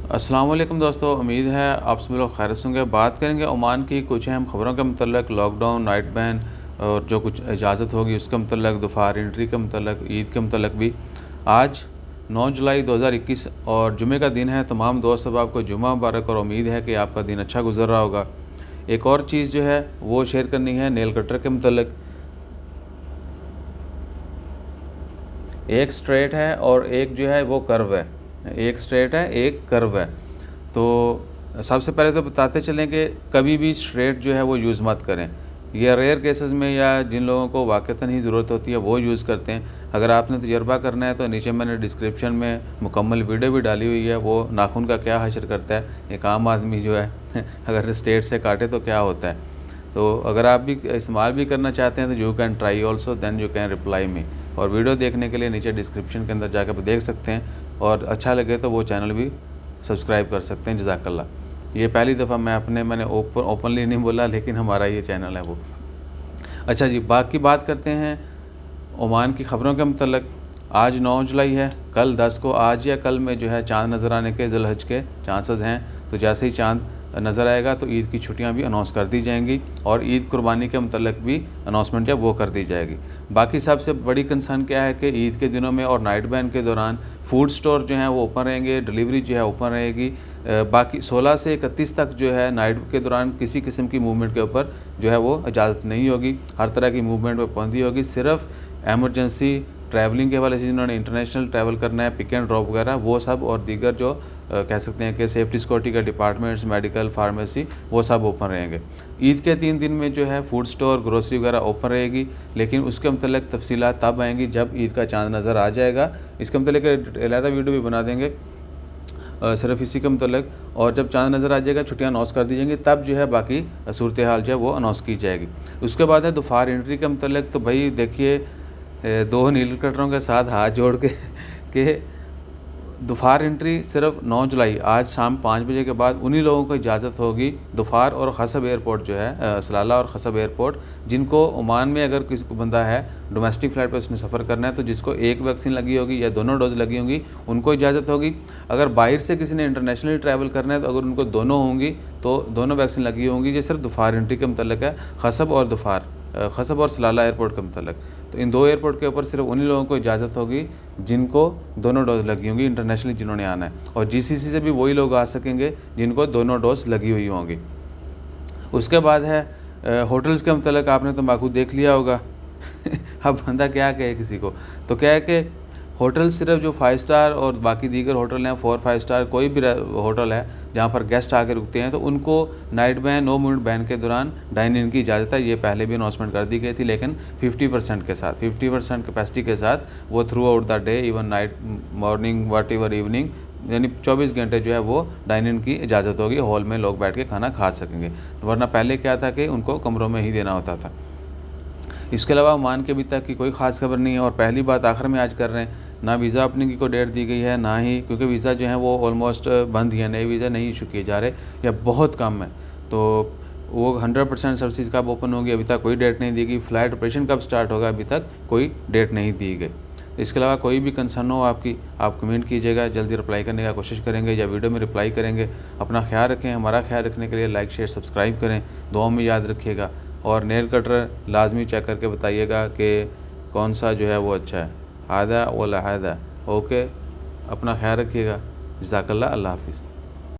अस्सलाम वालेकुम दोस्तों, उम्मीद है आप सभी लोग खैरियत से होंगे। बात करेंगे ओमान की कुछ अहम खबरों के मतलब, लॉकडाउन, नाइट बैन और जो कुछ इजाज़त होगी उसके मतलब, दोपहर एंट्री के मतलब, ईद के मतलब भी। आज 9 जुलाई 2021 और जुमे का दिन है। तमाम दोस्त अब आपको जुमा मुबारक और उम्मीद है कि आपका दिन अच्छा गुजर रहा होगा। एक और चीज़ जो है वो शेयर करनी है नेल कटर के मतलब। एक स्ट्रेट है और एक जो है वो कर्व है। एक स्ट्रेट है, एक कर्व है। तो सबसे पहले तो बताते चलें कि कभी भी स्ट्रेट जो है वो यूज़ मत करें। ये रेयर केसेस में या जिन लोगों को वाक़तन ही ज़रूरत होती है वो यूज़ करते हैं। अगर आपने तजर्बा करना है तो नीचे मैंने डिस्क्रिप्शन में मुकम्मल वीडियो भी डाली हुई है, वो नाखून का क्या हशर करता है। एक आम आदमी जो है अगर स्ट्रेट से काटे तो क्या होता है। तो अगर आप भी इस्तेमाल भी करना चाहते हैं तो you can try also, then you can reply me. और वीडियो देखने के लिए नीचे डिस्क्रिप्शन के अंदर जाकर आप देख सकते हैं, और अच्छा लगे तो वो चैनल भी सब्सक्राइब कर सकते हैं। जज़ाकल्लाह। ये पहली दफ़ा मैंने ओपनली नहीं बोला, लेकिन हमारा ये चैनल है वो। अच्छा जी, बाकी बात करते हैं ओमान की ख़बरों के मतलब। आज 9 जुलाई है, कल 10 को, आज या कल में जो है चाँद नज़र आने के, ज़ुल्हज के चांसेस हैं। तो जैसे ही चाँद नज़र आएगा तो ईद की छुट्टियां भी अनाउंस कर दी जाएंगी और ईद कुर्बानी के मतलब भी अनाउंसमेंट जब वो कर दी जाएगी। बाकी सबसे बड़ी कंसर्न क्या है कि ईद के दिनों में और नाइट बैन के दौरान फूड स्टोर जो हैं वो ओपन रहेंगे, डिलीवरी जो है ओपन रहेगी। बाकी 16 से 31 तक जो है नाइट के दौरान किसी किस्म की मूवमेंट के ऊपर जो है वो इजाज़त नहीं होगी। हर तरह की मूवमेंट पर पाबंदी होगी। सिर्फ एमरजेंसी ट्रैवलिंग के हवाले से जिन्होंने इंटरनेशनल ट्रैवल करना है, पिक एंड ड्रॉप वगैरह, वो सब, और दीगर जो कह सकते हैं कि सेफ्टी सिक्योरिटी के डिपार्टमेंट्स, मेडिकल, फार्मेसी, वो सब ओपन रहेंगे। ईद के 3 दिन में जो है फूड स्टोर, ग्रोसरी वगैरह ओपन रहेगी, लेकिन उसके मतलब तफसीलात तब आएंगी जब ईद का चाँद नज़र आ जाएगा। इसके मतलब अलहदा वीडियो भी बना देंगे सिर्फ इसी के मतलब। और जब चाँद नज़र आ जाएगा, छुट्टियां अनाउंस कर दी जाएंगी, तब जो है बाकी सूरत हाल जो है वो अनाउंस की जाएगी। उसके बाद है दोपहर एंट्री के मतलब। तो भाई देखिए, 2 नील कटरों के साथ हाथ जोड़ के दोपहर एंट्री सिर्फ 9 जुलाई, आज शाम 5 बजे के बाद उन्हीं लोगों को इजाज़त होगी। दोपहर और खसब एयरपोर्ट जो है, सलाला और खसब एयरपोर्ट, जिनको ओमान में अगर किसी को बंदा है डोमेस्टिक फ़्लाइट पर उसने सफ़र करना है, तो जिसको एक वैक्सीन लगी होगी या दोनों डोज लगी होंगी, उनको इजाज़त होगी। अगर बाहर से किसी ने इंटरनेशनली ट्रैवल करना है तो अगर उनको दोनों होंगी तो दोनों वैक्सीन लगी होंगी। ये सिर्फ दोपहर एंट्री के मतलब है, खसब और खसब और सलाला एयरपोर्ट के मतलब। तो इन 2 एयरपोर्ट के ऊपर सिर्फ उन्हीं लोगों को इजाज़त होगी जिनको दोनों डोज लगी होंगी, इंटरनेशनली जिन्होंने आना है। और जीसीसी से भी वही लोग आ सकेंगे जिनको दोनों डोज लगी हुई होंगी। उसके बाद है होटल्स के मतलब। आपने तंबाकू देख लिया होगा अब बंदा क्या कहे किसी को। तो क्या है कि होटल सिर्फ जो 5 स्टार और बाकी दीगर होटल हैं, 4-5 स्टार, कोई भी होटल है जहाँ पर गेस्ट आके रुकते हैं, तो उनको night ban, no movement ban के दौरान डाइन इन की इजाज़त है। ये पहले भी अनाउंसमेंट कर दी गई थी, लेकिन 50% के साथ, 50% कैपेसिटी के साथ वो through out the day, even night, morning, what ever evening, यानी 24 घंटे जो है वो डाइन इन की इजाज़त होगी। हॉल में लोग बैठ के खाना खा सकेंगे, वरना पहले क्या था कि उनको कमरों में ही देना होता था। इसके अलावा ओमान के अभी तक की कोई ख़ास खबर नहीं है। और पहली बात आखिर में आज कर रहे हैं, ना वीज़ा ओपनिंग की कोई डेट दी गई है, ना ही, क्योंकि वीज़ा जो है वो ऑलमोस्ट बंद ही है, नए वीज़ा नहीं इशू किए जा रहे या बहुत कम है। तो वो 100% सर्विस कब ओपन होगी, अभी तक कोई डेट नहीं दी गई। फ़्लाइट ऑपरेशन कब स्टार्ट होगा, अभी तक कोई डेट नहीं दी गई। इसके अलावा कोई भी कंसर्न हो आपकी, आप कमेंट कीजिएगा, जल्दी रिप्लाई करने का कोशिश करेंगे या वीडियो में रिप्लाई करेंगे। अपना ख्याल रखें। हमारा ख्याल रखने के लिए लाइक, शेयर, सब्सक्राइब करें, दुआ में याद रखिएगा। और नेल कटर लाजमी चेक करके बताइएगा कि कौन सा जो है वो अच्छा है, हादा व लहादा। ओके, अपना ख्याल रखिएगा। जज़ाकल्लाह। अल्लाह हाफ़िज़।